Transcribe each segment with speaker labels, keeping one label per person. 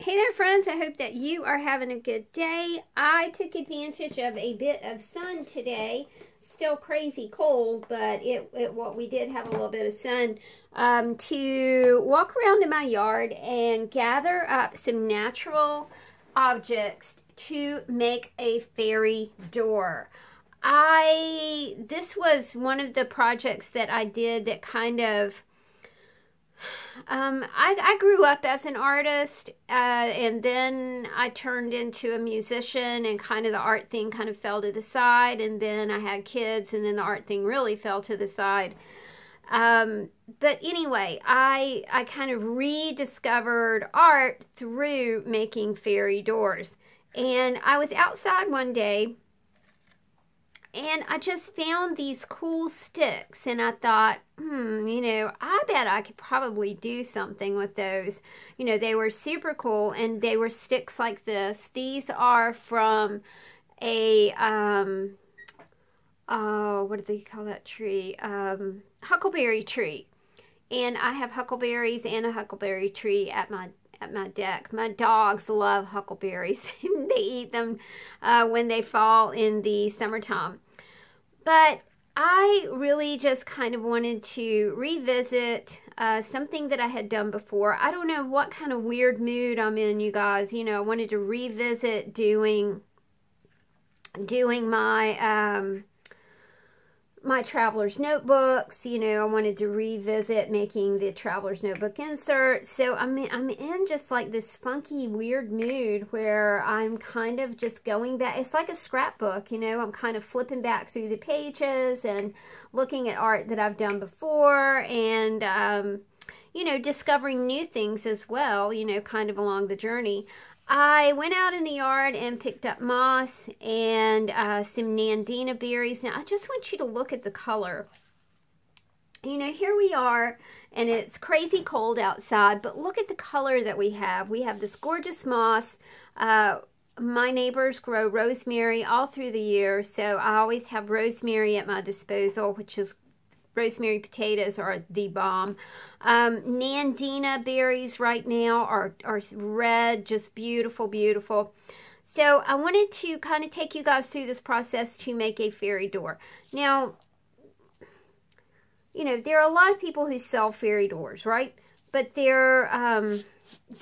Speaker 1: Hey there, friends. I hope that you are having a good day. I took advantage of a bit of sun today. Still crazy cold, but we did have a little bit of sun to walk around in my yard and gather up some natural objects to make a fairy door. This was one of the projects that I did that kind of I grew up as an artist, and then I turned into a musician, and kind of the art thing kind of fell to the side, and then I had kids, and then the art thing really fell to the side. But anyway, I kind of rediscovered art through making fairy doors. And I was outside one day, and I just found these cool sticks, and I thought, I bet I could probably do something with those. They were super cool, and they were sticks like this. These are from a, what do they call that tree? Huckleberry tree. And I have huckleberries and a huckleberry tree at my deck. My dogs love huckleberries. They eat them when they fall in the summertime. But I really just kind of wanted to revisit something that I had done before. I don't know what kind of weird mood I'm in, you guys. I wanted to revisit doing my my traveler's notebooks. I wanted to revisit making the traveler's notebook inserts. So I'm in just like this funky weird mood where I'm kind of just going back. It's like a scrapbook, I'm kind of flipping back through the pages and looking at art that I've done before, and discovering new things as well, kind of along the journey. I went out in the yard and picked up moss and some nandina berries. Now, I just want you to look at the color. Here we are, and it's crazy cold outside, but look at the color that we have. We have this gorgeous moss. My neighbors grow rosemary all through the year, so I always have rosemary at my disposal, which is rosemary potatoes are the bomb. Nandina berries right now are red, just beautiful, beautiful. So I wanted to kind of take you guys through this process to make a fairy door. Now, there are a lot of people who sell fairy doors, right? But they're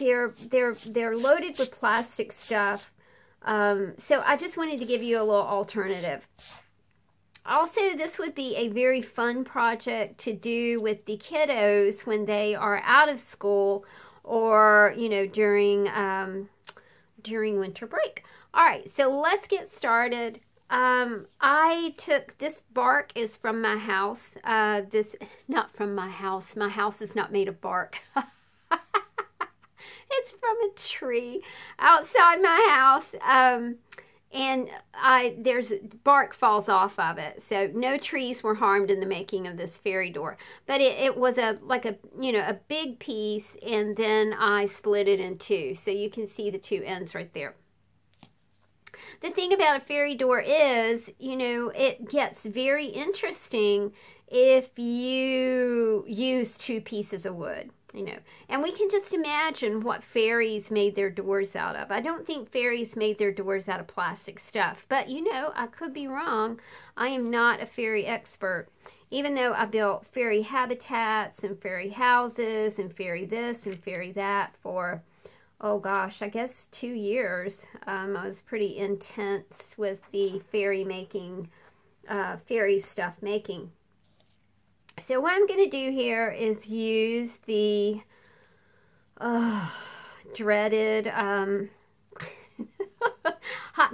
Speaker 1: loaded with plastic stuff. So I just wanted to give you a little alternative. Also, this would be a very fun project to do with the kiddos when they are out of school, or, during winter break. All right, so let's get started. I took, this bark is from my house. Not from my house. My house is not made of bark. It's from a tree outside my house. And there's bark falls off of it, so no trees were harmed in the making of this fairy door. But it was a big piece, and then I split it in two, so you can see the two ends right there. The thing about a fairy door is, it gets very interesting if you use two pieces of wood. And we can just imagine what fairies made their doors out of. I don't think fairies made their doors out of plastic stuff, but I could be wrong. I am not a fairy expert, even though I built fairy habitats and fairy houses and fairy this and fairy that for, oh gosh, I guess 2 years. I was pretty intense with the fairy making, fairy stuff making. So what I'm going to do here is use the dreaded hot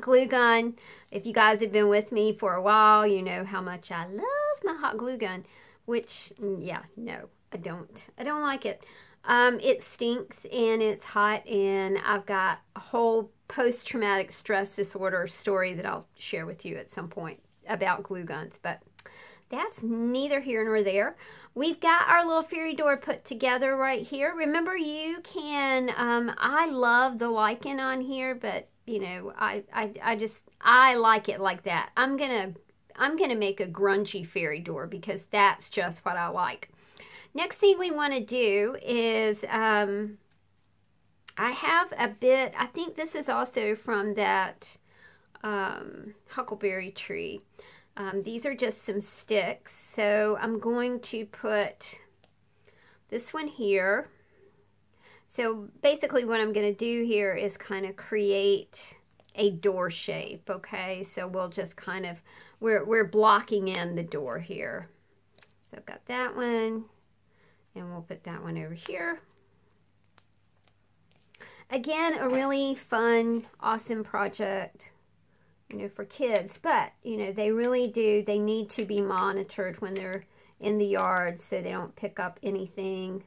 Speaker 1: glue gun. If you guys have been with me for a while, you know how much I love my hot glue gun, which, yeah, no, I don't. I don't like it. It stinks and it's hot, and I've got a whole post-traumatic stress disorder story that I'll share with you at some point about glue guns, but that's neither here nor there. We've got our little fairy door put together right here. Remember, you can, I love the lichen on here, but, I like it like that. I'm gonna make a grungy fairy door because that's just what I like. Next thing we want to do is, I I have a bit, I think this is also from that huckleberry tree. These are just some sticks. So I'm going to put this one here. So basically what I'm going to do here is kind of create a door shape, okay? So we'll just kind of, we're blocking in the door here. So I've got that one, and we'll put that one over here. Again, a really fun, awesome project, you know, for kids. But, you know, they really do, they need to be monitored when they're in the yard so they don't pick up anything,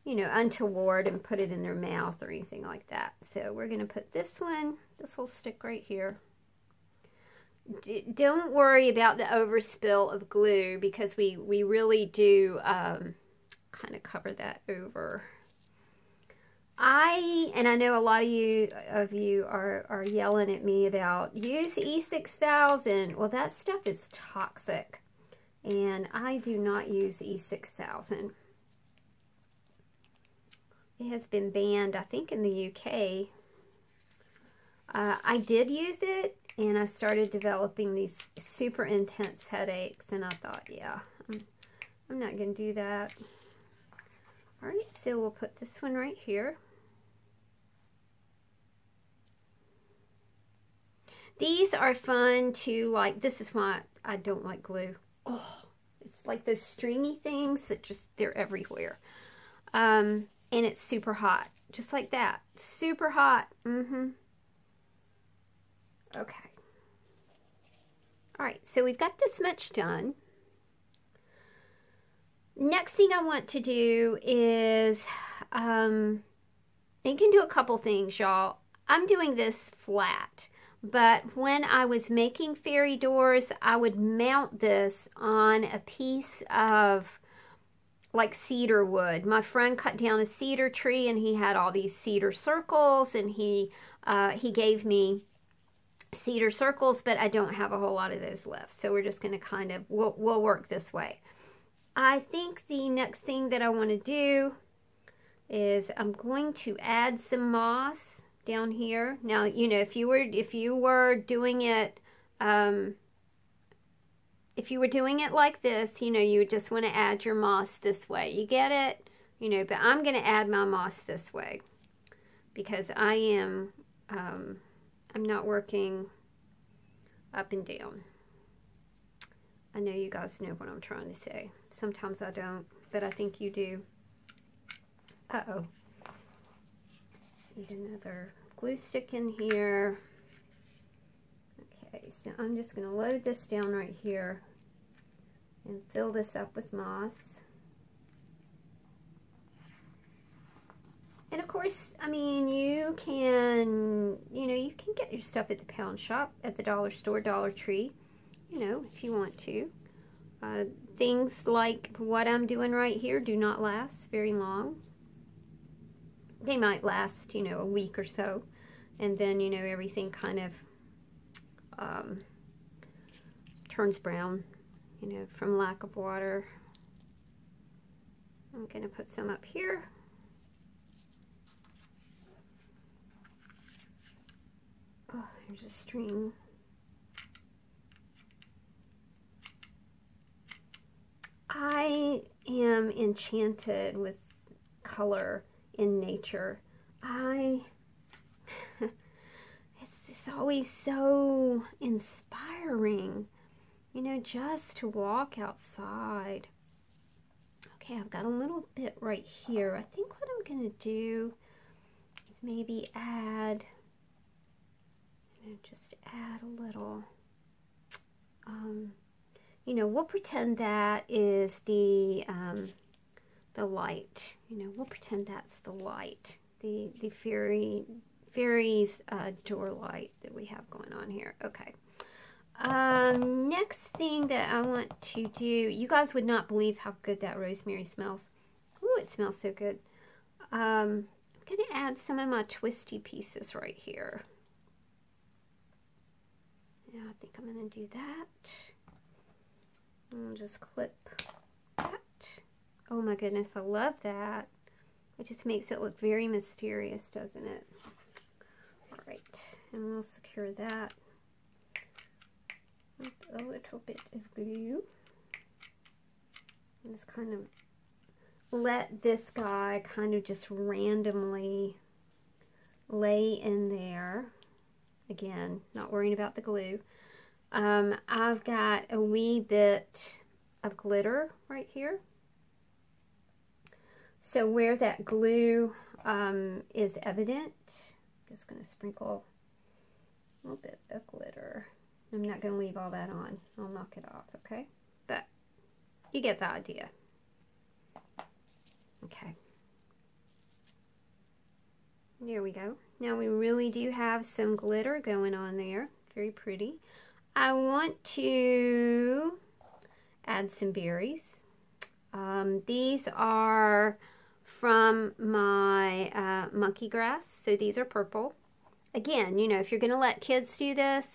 Speaker 1: you know, untoward and put it in their mouth or anything like that. So we're going to put this one, this will stick right here. Don't worry about the overspill of glue because we really do kind of cover that over. And I know a lot of you are yelling at me about use E6000. Well, that stuff is toxic, and I do not use E6000. It has been banned, I think, in the UK. I did use it, and I started developing these super intense headaches, and I thought, yeah, I'm not going to do that. All right, so we'll put this one right here. These are fun to, like, this is why I don't like glue. Oh, it's like those stringy things that just, they're everywhere. And it's super hot, just like that. Super hot. Okay. All right, so we've got this much done. Next thing I want to do is, you can do a couple things, y'all. I'm doing this flat, but when I was making fairy doors, I would mount this on a piece of like cedar wood. My friend cut down a cedar tree, and he had all these cedar circles, and he gave me cedar circles, but I don't have a whole lot of those left. So we're just going to kind of, we'll work this way. I think the next thing that I want to do is I'm going to add some moss down here. Now, you know, if you were doing it, if you were doing it like this, you know, you would just want to add your moss this way. You get it? You know, but I'm going to add my moss this way because I am, I'm not working up and down. I know you guys know what I'm trying to say. Sometimes I don't, but I think you do. Uh-oh. Need another glue stick in here. Okay, so I'm just going to load this down right here and fill this up with moss. And of course, I mean, you can, you know, you can get your stuff at the pound shop, at the dollar store, Dollar Tree, you know, if you want to. Things like what I'm doing right here do not last very long. They might last, you know, a week or so. And then, you know, everything kind of turns brown, you know, from lack of water. I'm going to put some up here. Oh, here's a string. I am enchanted with color in nature. It's always so inspiring, you know, just to walk outside. Okay, I've got a little bit right here. I think what I'm going to do is maybe add, you know, just add a little, you know, we'll pretend that is the light. You know, we'll pretend that's the light, the fairy's door light that we have going on here. Okay. Next thing that I want to do, you guys would not believe how good that rosemary smells. Ooh, it smells so good. I'm going to add some of my twisty pieces right here. Yeah, I think I'm going to do that. I'll just clip that. Oh my goodness, I love that. It just makes it look very mysterious, doesn't it? All right, and we'll secure that with a little bit of glue. And just kind of let this guy kind of just randomly lay in there. Again, not worrying about the glue. I've got a wee bit of glitter right here. So where that glue is evident, I'm just going to sprinkle a little bit of glitter. I'm not going to leave all that on. I'll knock it off, okay? But you get the idea. Okay. There we go. Now we really do have some glitter going on there. Very pretty. I want to add some berries. These are from my monkey grass. So these are purple. Again, you know, if you're going to let kids do this,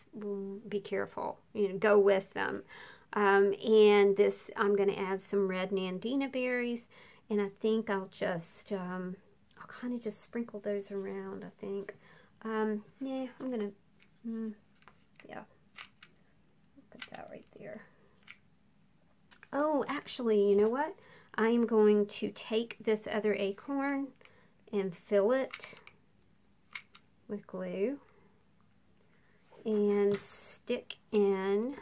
Speaker 1: be careful. You know, go with them. And this, I'm going to add some red Nandina berries. And I think I'll just, I'll kind of just sprinkle those around, I think. Yeah, I'm going to, yeah. Put that right there. Oh, actually, you know what? I am going to take this other acorn and fill it with glue and stick in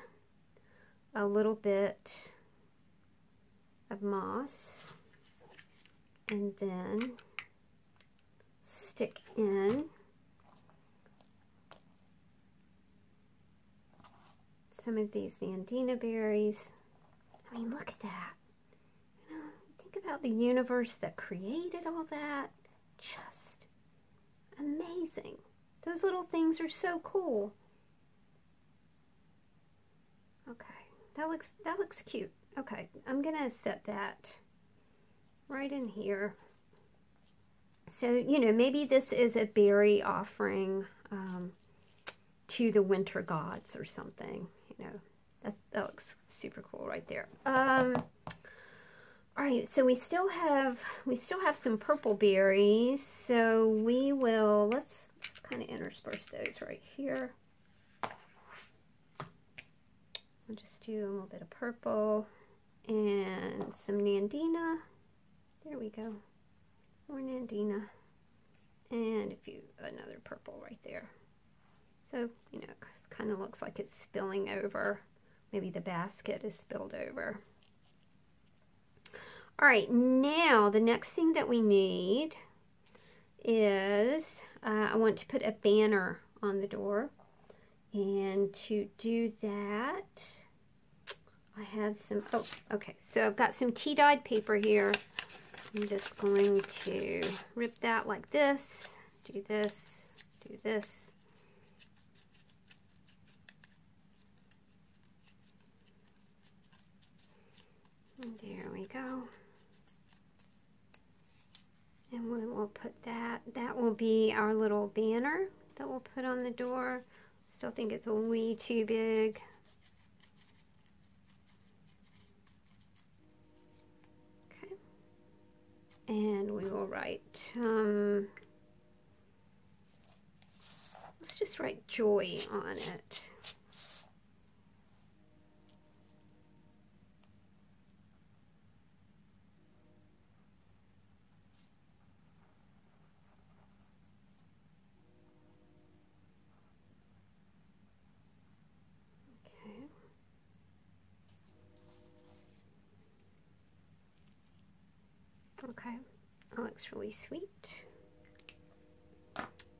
Speaker 1: a little bit of moss and then stick in some of these Nandina berries. I mean, look at that. You know, think about the universe that created all that. Just amazing. Those little things are so cool. Okay, that looks cute. Okay, I'm gonna set that right in here. So, you know, maybe this is a berry offering to the winter gods or something. You know, that looks super cool right there. All right, so we still have some purple berries. So we will let's kind of intersperse those right here. I'll just do a little bit of purple and some Nandina. There we go. More Nandina. And another purple right there. So, you know, it kind of looks like it's spilling over. Maybe the basket is spilled over. All right, now the next thing that we need is I want to put a banner on the door. And to do that, I had some, oh, okay. So I've got some tea-dyed paper here. I'm just going to rip that like this, do this, do this. And there we go. And we will put that will be our little banner that we'll put on the door. Still think it's a wee too big. Okay. And we will write, let's just write joy on it. Okay, that looks really sweet.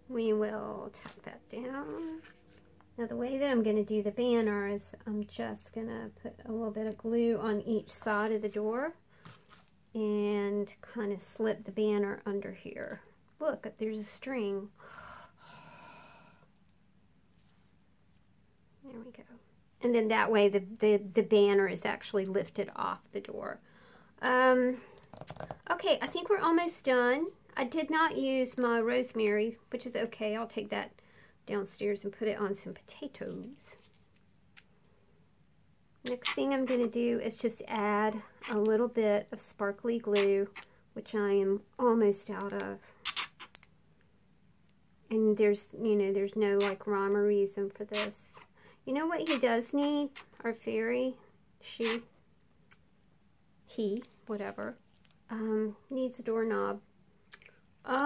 Speaker 1: We will tack that down. Now the way that I'm going to do the banner is I'm just going to put a little bit of glue on each side of the door and kind of slip the banner under here. Look, there's a string. There we go. And then that way the banner is actually lifted off the door. Okay, I think we're almost done. I did not use my rosemary, which is okay. I'll take that downstairs and put it on some potatoes. Next thing I'm going to do is just add a little bit of sparkly glue which I am almost out of. And there's, you know, there's no like rhyme or reason for this. You know what he does need? Our fairy, he, whatever, needs a doorknob. Let's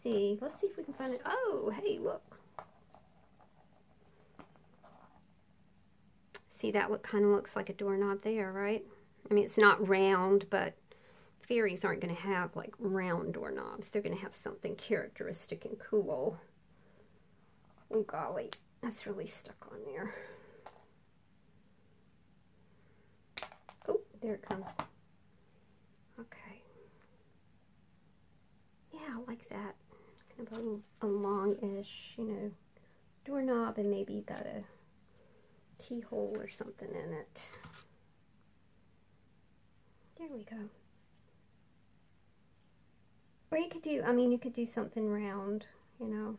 Speaker 1: see if we can find it. Oh, hey, look. See, that kind of looks like a doorknob there, right? I mean, it's not round, but fairies aren't going to have like round doorknobs. They're going to have something characteristic and cool. Oh golly, that's really stuck on there. Oh, there it comes. Okay. Yeah, I like that. Kind of a long-ish, you know, doorknob, and maybe you got a keyhole or something in it. There we go. Or you could do, I mean, you could do something round, you know.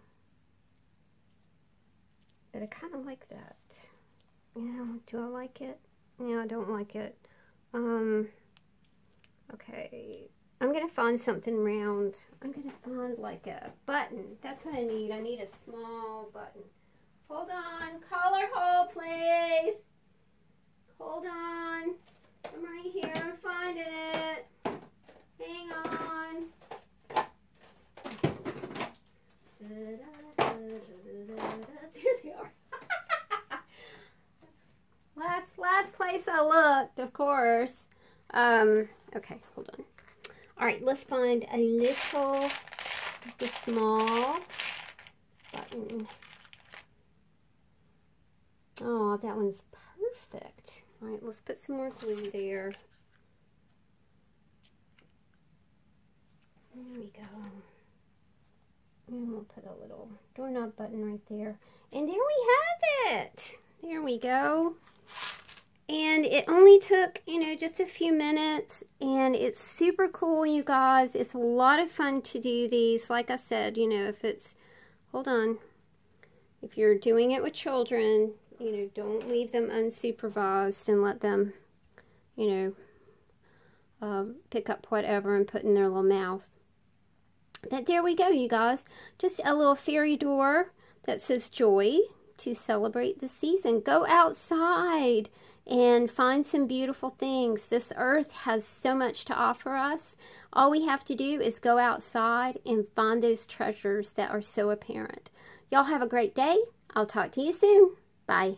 Speaker 1: But I kind of like that. Yeah, do I like it? Yeah, I don't like it. Okay. I'm going to find something round. I'm going to find like a button. That's what I need. I need a small button. Hold on. Collar hole, please. Hold on. I'm right here. I'm finding it. Hang on. There they are. last place I looked, of course. Okay, hold on. All right, let's find a little, just a small button. Oh, that one's perfect. All right, let's put some more glue there. There we go. And we'll put a little doorknob button right there. And there we have it. There we go. And it only took, you know, just a few minutes. And it's super cool, you guys. It's a lot of fun to do these. Like I said, you know, if it's, hold on. If you're doing it with children, you know, don't leave them unsupervised and let them, you know, pick up whatever and put in their little mouth. But there we go, you guys. Just a little fairy door that says joy to celebrate the season. Go outside and find some beautiful things. This earth has so much to offer us. All we have to do is go outside and find those treasures that are so apparent. Y'all have a great day. I'll talk to you soon. Bye.